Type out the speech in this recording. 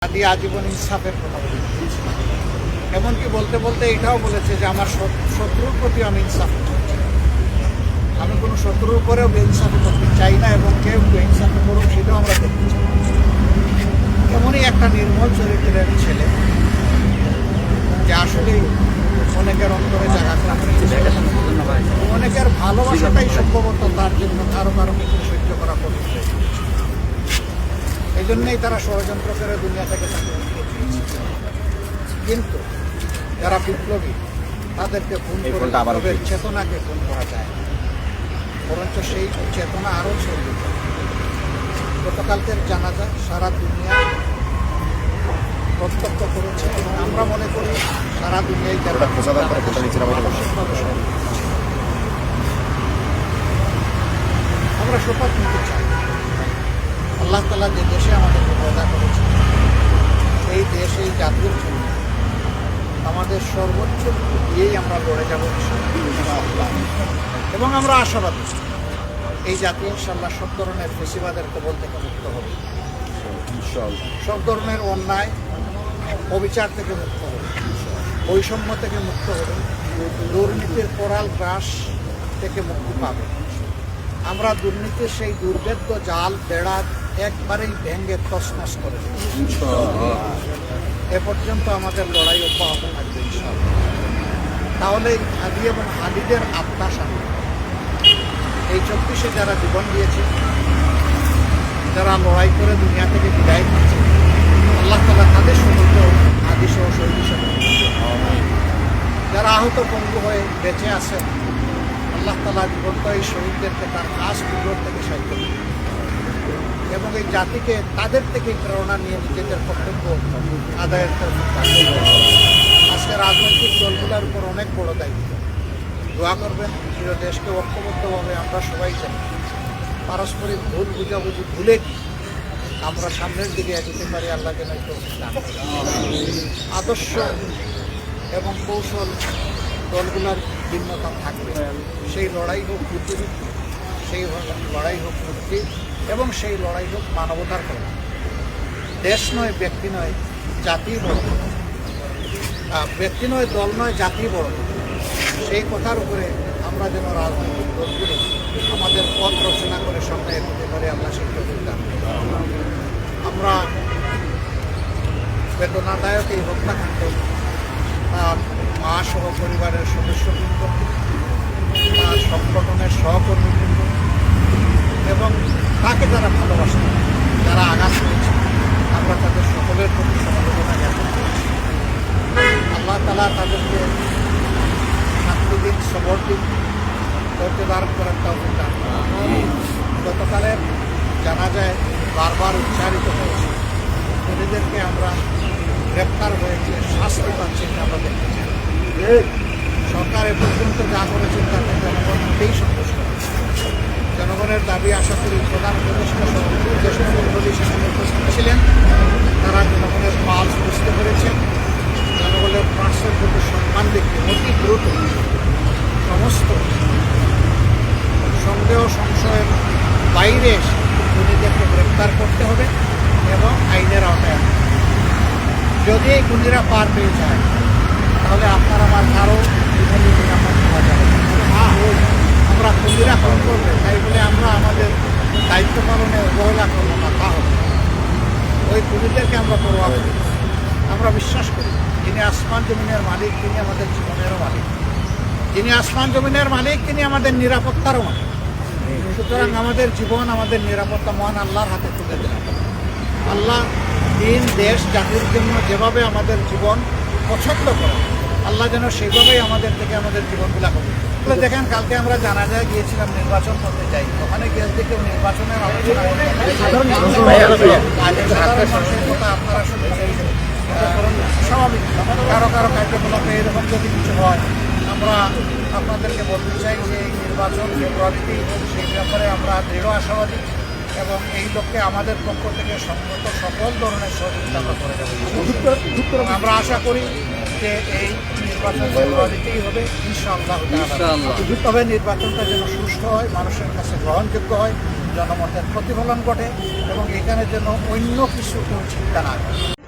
আদি আজীবন ইনসাফের কথা বলেছে। এমনকি বলতে বলতে এটাও বলেছে যে আমার শত্রুর প্রতি আমি ইনসাফ করছি। আমি কোনো শত্রুর উপরেও বেইনসাফি করতে চাই না এবং কেউ বেইনসাফি করুক সেটাও আমরা দেখতে চাই। এমনই একটা নির্মল চরিত্রের ছেলে যে আসলেই অনেকের অন্তরে জায়গা করে, অনেকের ভালোবাসাটাই সম্ভবত তার জন্য কারো কারো ক্ষেত্রে সহ্য করা কঠিন হয়ে গেছে। এই জন্যই তারা ষড়যন্ত্র করে দুনিয়া থেকে তাকে উঠিয়ে দিয়েছে। কিন্তু যারা বিপ্লবী তাদেরকে খুন করে বিপ্লবের চেতনাকে খুন করা যায় না, বরঞ্চ সেই চেতনা আরও ছড়িয়ে যায়। গতকালকের জানাজা সারা দুনিয়া প্রত্যক্ষ করেছে এবং আমরা মনে করি সারা দুনিয়ায় আমরা শপথ নিতে চাই আল্লাহ তাআলা যে দেশে আমাদেরকে পয়দা করেছে সেই দেশ এই জাতির জন্য আমাদের সর্বোচ্চ দিয়েই আমরা লড়ে যাব এবং আমরা আশাবাদী এই জাতি ইনশাল্লাহ সব ধরনের ফেসিবাদের কবল থেকে মুক্ত হবে, সব ধরনের অন্যায় অবিচার থেকে মুক্ত হবে, বৈষম্য থেকে মুক্ত হবে, দুর্নীতির করাল গ্রাস থেকে মুক্তি পাবে। আমরা দুর্নীতির সেই দুর্ভেদ্য জাল বেড়া একবারেই ভেঙে তছনছ করে দেব। এ পর্যন্ত আমাদের লড়াই অব্যাহত থাকবে ইনশাআল্লাহ। তাহলে হাদি এবং হাদিদের আত্মা শান্তি, এই 24-এ যারা জীবন দিয়েছে, যারা লড়াই করে দুনিয়া থেকে বিদায় নিচ্ছে, আল্লাহ তাআলা তাদের সকলকে হাদি সহ শহীদ হিসেবে, যারা আহত পঙ্গু হয়ে বেঁচে আছেন, আল্লাহ তাআলা জীবন্ত এই শহীদদেরকে তার কাজ পুজোর থেকে সাহায্য করবে এবং এই জাতিকে তাদের থেকে প্রেরণা নিয়ে নিজেদের কর্তব্য আদায়ের তৌফিক দান করবেন। আজকে রাজনৈতিক দলগুলোর উপর অনেক বড় দায়িত্ব। দোয়া করবেন প্রিয় দেশকে ঐক্যবদ্ধভাবে আমরা সবাই চাই পারস্পরিক ভুল বুঝাবুঝি ভুলে কি আমরা সামনের দিকে এগোতে পারি। আল্লাহ যেন তৌফিক দান করেন। আদর্শ এবং কৌশল দলগুলোর ভিন্নতা থাকবে, সেই লড়াই হোক বুদ্ধিবৃত্তি, সেই লড়াই হোক মুক্তি এবং সেই লড়াই হোক মানবতার করা। দেশ নয়, ব্যক্তি নয়, জাতি বড়, ব্যক্তি নয়, দল নয়, জাতি বড়। সেই কথার উপরে আমরা যেন রাজনৈতিক দলগুলো আমাদের পথ রচনা করে সামনে এগোতে পারি। আল্লাহ সেই তৌফিক দান করেন। আমরা বেদনাদায়ক এই হত্যাকাণ্ড তার মা সহ পরিবারের সদস্যবৃন্দ, তার সংগঠনের সহকর্মীবৃন্দ এবং তাকে যারা ভালোবাসেন, যারা আঘাত করেছে, আমরা তাদের সকলের প্রতি সমবেদনা জ্ঞাপন করছি। আল্লাহ তাআলা তাদেরকে শান্তি দিন, সবর দিন, ধৈর্য ধারণ করার তৌফিক দান করেন। গতকালের জানাজায় বারবার উচ্চারিত হয়েছে, খুনিদেরকে আমরা গ্রেপ্তার হয়েছে, শাস্তি পাচ্ছে, এটা আমরা দেখতে চাই। সরকার এ পর্যন্ত যা করেছেন তাতে জনগণ মোটেই সন্তুষ্ট। জনগণের দাবি আশা করি প্রধান উপদেষ্টা সহ জ্যেষ্ঠ মন্ডলী সেখানে উপস্থিত ছিলেন। তারা জনগণের পালস বুঝতে পেরেছেন। জনগণের প্রাণের প্রতি সম্মান দেখতে অতি দ্রুত সমস্ত সন্দেহ সংশয়ের বাইরে এসে খুনিদেরকে গ্রেপ্তার করতে হবে এবং আইনের আওতায় আনতে হবে। যদি এই খুনিরা পার পেয়ে যায় তাহলে আপনার আমার কারো জীবনে নিরাপদ হওয়া যাবে না। আমরা খুনিরা খুন করবে তাই বলে আমরা আমাদের দায়িত্ব পালনে অবহেলা করবো না, তা হবে। ওই খুনিদেরকে আমরা পরোয়া করি। আমরা বিশ্বাস করি যিনি আসমান জমিনের মালিক তিনি আমাদের জীবনেরও মালিক, যিনি আসমান জমিনের মালিক তিনি আমাদের নিরাপত্তারও মালিক। সুতরাং আমাদের জীবন, আমাদের নিরাপত্তা মহান আল্লাহর হাতে তুলে দিলাম। আল্লাহ দিন, দেশ, জাতির জন্য যেভাবে আমাদের জীবন পছন্দ করে আল্লাহ যেন সেইভাবেই আমাদের থেকে আমাদের জীবনগুলা হবে। দেখেন কালকে আমরা জানাজায় গিয়েছিলাম, নির্বাচন করতে যাই, ওখানে গিয়ে দেখে নির্বাচনের আলোচনা আপনারা শুনেছেন। স্বাভাবিক কারো কারো কার্যকলাপে এরকম যদি কিছু হয় আমরা আপনাদেরকে বলতে চাই যে এই নির্বাচন ফেব্রুয়ারিতেই হোক, সেই ব্যাপারে আমরা দৃঢ় আশাবাদী এবং এই লক্ষ্যে আমাদের পক্ষ থেকে সম্মত সকল ধরনের সহযোগিতা আমরা করে দেবো। আমরা আশা করি যে এই নির্বাচন ফেব্রুয়ারিতেই হবে ইনশাআল্লাহ। তবে নির্বাচনটা যেন সুষ্ঠু হয়, মানুষের কাছে গ্রহণযোগ্য হয়, জনমতের প্রতিফলন ঘটে এবং এখানে যেন অন্য কিছু কেউ চিন্তা না করে।